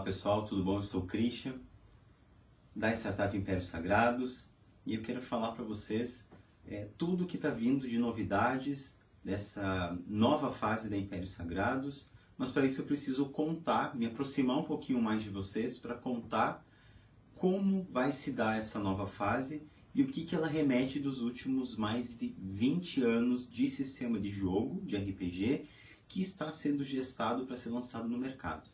pessoal, tudo bom? Eu sou o Christian, da Startup Impérios Sagrados, e eu quero falar para vocês tudo que está vindo de novidades dessa nova fase da Impérios Sagrados, mas para isso eu preciso contar, me aproximar um pouquinho mais de vocês para contar como vai se dar essa nova fase e o que ela remete dos últimos mais de 20 anos de sistema de jogo, de RPG, que está sendo gestado para ser lançado no mercado.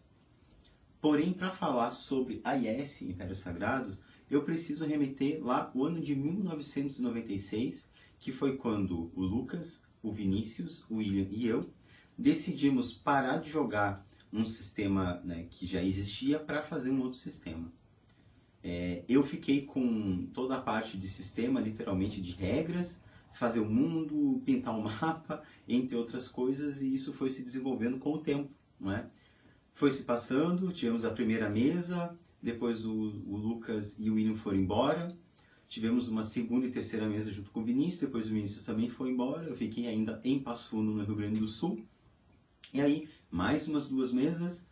Porém, para falar sobre a IS, Impérios Sagrados, eu preciso remeter lá o ano de 1996, que foi quando o Lucas, o Vinícius, o William e eu decidimos parar de jogar um sistema, né, que já existia para fazer um outro sistema. Eu fiquei com toda a parte de sistema, literalmente de regras, fazer o mundo, pintar um mapa, entre outras coisas, e isso foi se desenvolvendo com o tempo, não é? Foi se passando, tivemos a primeira mesa, depois o Lucas e o William foram embora, tivemos uma segunda e terceira mesa junto com o Vinícius, depois o Vinícius também foi embora, eu fiquei ainda em Passo Fundo, no Rio Grande do Sul, e aí mais umas 2 mesas,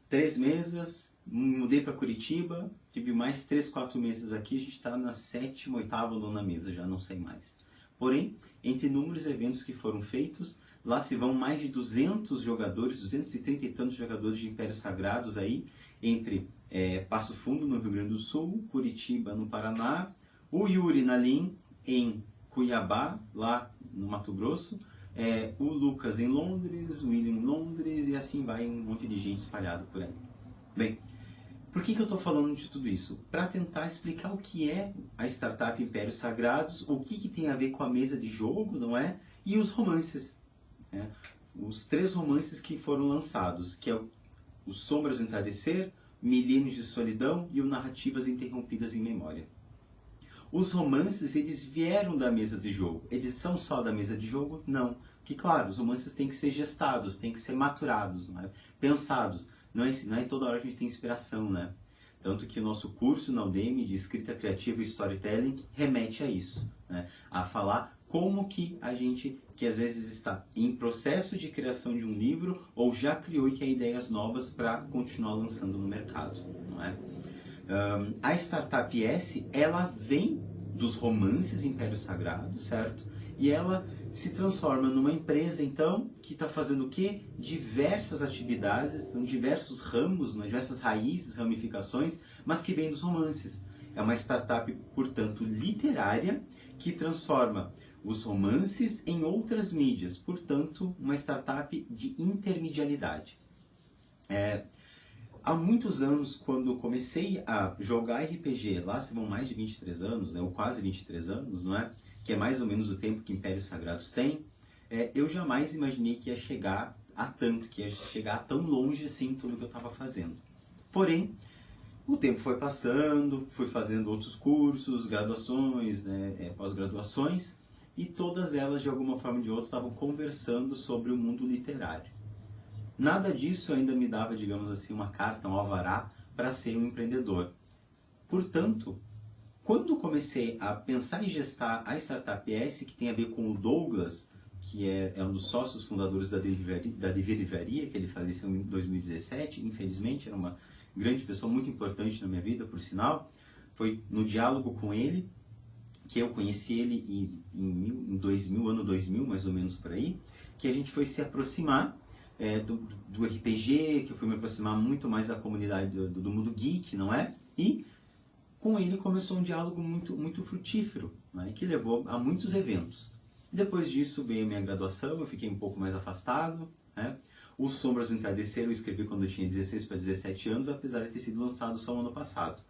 3 mesas, mudei para Curitiba, tive mais 3, 4 meses aqui, a gente está na 7ª, 8ª, 9ª mesa, já não sei mais. Porém, entre inúmeros eventos que foram feitos, lá se vão mais de 200 jogadores, 230 e tantos jogadores de Impérios Sagrados aí, entre Passo Fundo, no Rio Grande do Sul, Curitiba, no Paraná, o Yuri Nalim, em Cuiabá, lá no Mato Grosso, o Lucas em Londres, o William em Londres, e assim vai um monte de gente espalhado por aí. Bem, por que eu estou falando de tudo isso? Para tentar explicar o que é a startup Impérios Sagrados, o que tem a ver com a mesa de jogo, não é? E os romances. Os 3 romances que foram lançados, que é o Sombras do Entardecer, Milênios de Solidão e o Narrativas Interrompidas em Memória. Os romances, eles vieram da mesa de jogo. Eles são só da mesa de jogo? Não. Porque, claro, os romances têm que ser gestados, têm que ser maturados, não é? Pensados. Não é toda hora que a gente tem inspiração, né? Tanto que o nosso curso na Udemy de escrita criativa e storytelling remete a isso, né? A falar como que a gente, que às vezes está em processo de criação de um livro ou já criou e quer ideias novas para continuar lançando no mercado, não é? A Startup S, ela vem dos romances Impérios Sagrados, certo? E ela se transforma numa empresa, então, que está fazendo o quê? Diversas atividades, são diversos ramos, diversas raízes, ramificações, mas que vem dos romances. É uma startup, portanto, literária, que transforma os romances em outras mídias, portanto, uma startup de intermedialidade. Há muitos anos, quando eu comecei a jogar RPG, lá se vão mais de 23 anos, ou quase 23 anos, não é? Que é mais ou menos o tempo que Impérios Sagrados tem, eu jamais imaginei que ia chegar a tanto, que ia chegar tão longe assim tudo que eu estava fazendo. Porém, o tempo foi passando, fui fazendo outros cursos, graduações, pós-graduações, e todas elas, de alguma forma ou de outra, estavam conversando sobre o mundo literário. Nada disso ainda me dava, digamos assim, uma carta, um alvará para ser um empreendedor. Portanto, quando comecei a pensar em gestar a Startup S, que tem a ver com o Douglas, que é um dos sócios fundadores da Livraria, que ele faleceu em 2017, infelizmente, era uma grande pessoa, muito importante na minha vida, por sinal. Foi no diálogo com ele, que eu conheci ele em 2000, ano 2000, mais ou menos por aí, que a gente foi se aproximar do RPG, que eu fui me aproximar muito mais da comunidade do mundo geek, não é? E com ele começou um diálogo muito frutífero, né? Que levou a muitos eventos. Depois disso veio a minha graduação, eu fiquei um pouco mais afastado, né? O Sombras do Entardecer eu escrevi quando eu tinha 16 para 17 anos, apesar de ter sido lançado só no ano passado.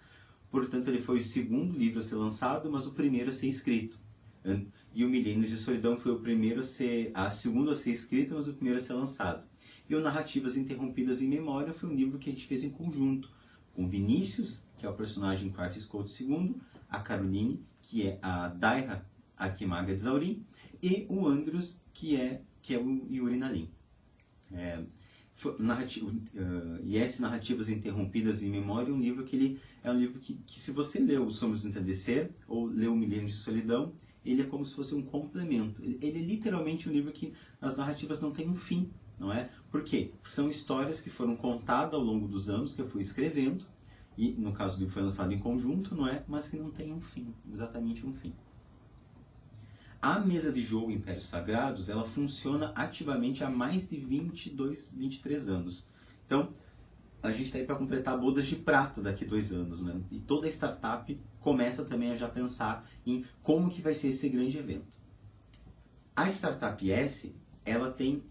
Portanto, ele foi o 2º livro a ser lançado, mas o primeiro a ser escrito. E o Milênios de Solidão foi a segunda a ser escrita, mas o primeiro a ser lançado. E o Narrativas Interrompidas em Memória foi um livro que a gente fez em conjunto, com Vinícius, que é o personagem Quarto Scout II, a Caroline, que é a Daira Arquimaga de Zaurim, e o Andros, que é o Yuri Nalim. E esse Narrativas Interrompidas em Memória é um livro que se você leu O Sombras do Entardecer ou leu O Milênio de Solidão, ele é como se fosse um complemento. Ele é literalmente um livro que as narrativas não têm um fim. não é? Por quê? Porque são histórias que foram contadas ao longo dos anos que eu fui escrevendo, e no caso do livro foi lançado em conjunto, não é? Mas que não tem um fim, exatamente um fim. A mesa de jogo Impérios Sagrados, ela funciona ativamente há mais de 22, 23 anos. Então, a gente está aí para completar bodas de prata daqui a 2 anos, né? E toda startup começa também a já pensar em como que vai ser esse grande evento. A Startup S, ela tem,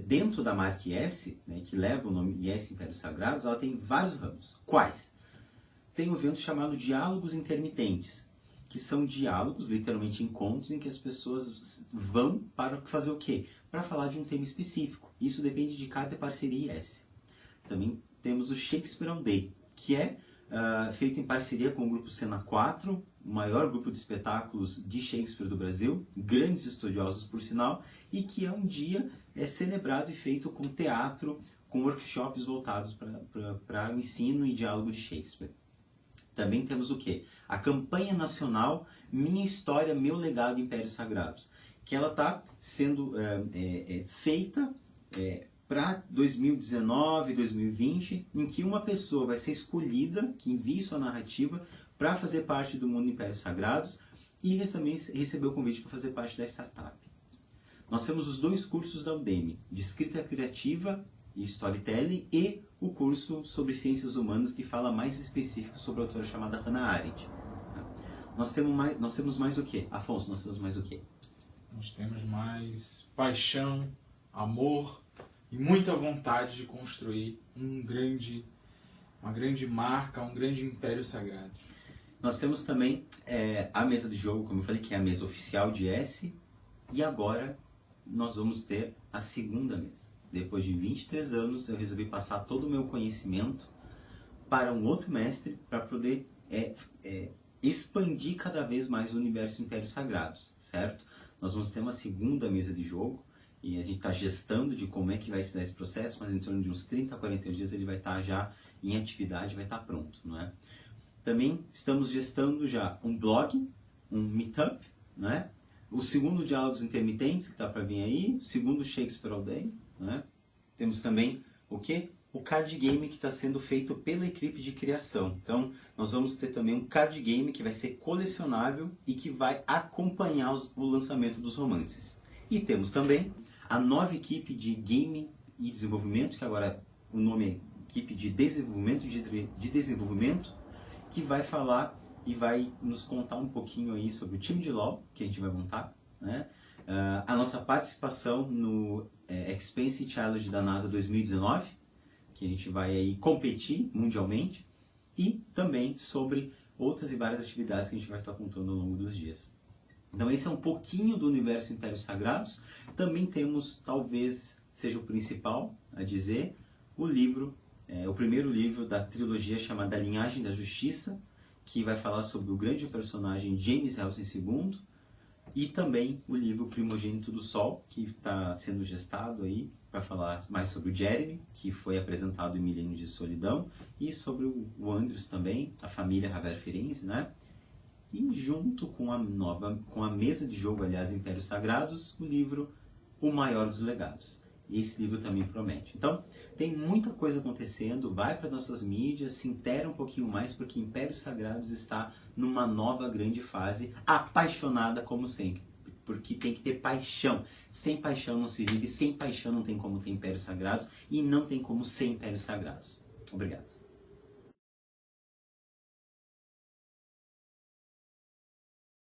dentro da marca IS, né, que leva o nome IS Impérios Sagrados, ela tem vários ramos. Quais? Tem um evento chamado Diálogos Intermitentes, que são diálogos, literalmente encontros, em que as pessoas vão para fazer o quê? Para falar de um tema específico. Isso depende de cada parceria IS. Também temos o Shakespeare All Day, que é feito em parceria com o grupo Cena 4, o maior grupo de espetáculos de Shakespeare do Brasil, grandes estudiosos por sinal, e que é um dia celebrado e feito com teatro, com workshops voltados para o ensino e diálogo de Shakespeare. Também temos o quê? A campanha nacional Minha História, Meu Legado, Impérios Sagrados, que ela está sendo feita para 2019, 2020, em que uma pessoa vai ser escolhida, que envie sua narrativa, para fazer parte do mundo Impérios Sagrados e também recebeu o convite para fazer parte da startup. Nós temos os 2 cursos da Udemy, de escrita criativa e storytelling, e o curso sobre ciências humanas, que fala mais específico sobre a autora chamada Hannah Arendt. Nós temos mais o quê? Afonso, nós temos mais o quê? Nós temos mais paixão, amor e muita vontade de construir uma grande marca, um grande império sagrado. Nós temos também a mesa de jogo, como eu falei, que é a mesa oficial de S, e agora nós vamos ter a segunda mesa. Depois de 23 anos, eu resolvi passar todo o meu conhecimento para um outro mestre, para poder expandir cada vez mais o universo Impérios Sagrados, certo? Nós vamos ter uma segunda mesa de jogo, e a gente está gestando de como é que vai se dar esse processo, mas em torno de uns 30 a 40 dias ele vai estar já em atividade, vai estar pronto, não é? Também estamos gestando já um blog, um meetup, né? O segundo Diálogos Intermitentes, que está para vir aí, o segundo Shakespeare All Day, né? Temos também o quê? O card game, que está sendo feito pela equipe de criação. Então, nós vamos ter também um card game que vai ser colecionável e que vai acompanhar o lançamento dos romances. E temos também a nova equipe de game e desenvolvimento, que agora o nome é equipe de desenvolvimento, que vai falar e vai nos contar um pouquinho aí sobre o time de LoL que a gente vai montar, né? A nossa participação no Expanse Challenge da NASA 2019, que a gente vai aí competir mundialmente, e também sobre outras e várias atividades que a gente vai estar contando ao longo dos dias. Então esse é um pouquinho do universo Impérios Sagrados. Também temos, talvez seja o principal a dizer, o livro, o primeiro livro da trilogia chamada A Linhagem da Justiça, que vai falar sobre o grande personagem James Helsen II, e também o livro Primogênito do Sol, que está sendo gestado aí para falar mais sobre o Jeremy, que foi apresentado em Milênios de Solidão, e sobre o Andrews também, a família Raver Firenze, né? E junto com a mesa de jogo, aliás, Impérios Sagrados, o livro O Maior dos Legados. E esse livro também promete. Então, tem muita coisa acontecendo, vai para nossas mídias, se intera um pouquinho mais, porque Impérios Sagrados está numa nova grande fase, apaixonada como sempre. Porque tem que ter paixão. Sem paixão não se vive, sem paixão não tem como ter Impérios Sagrados, e não tem como ser Impérios Sagrados. Obrigado.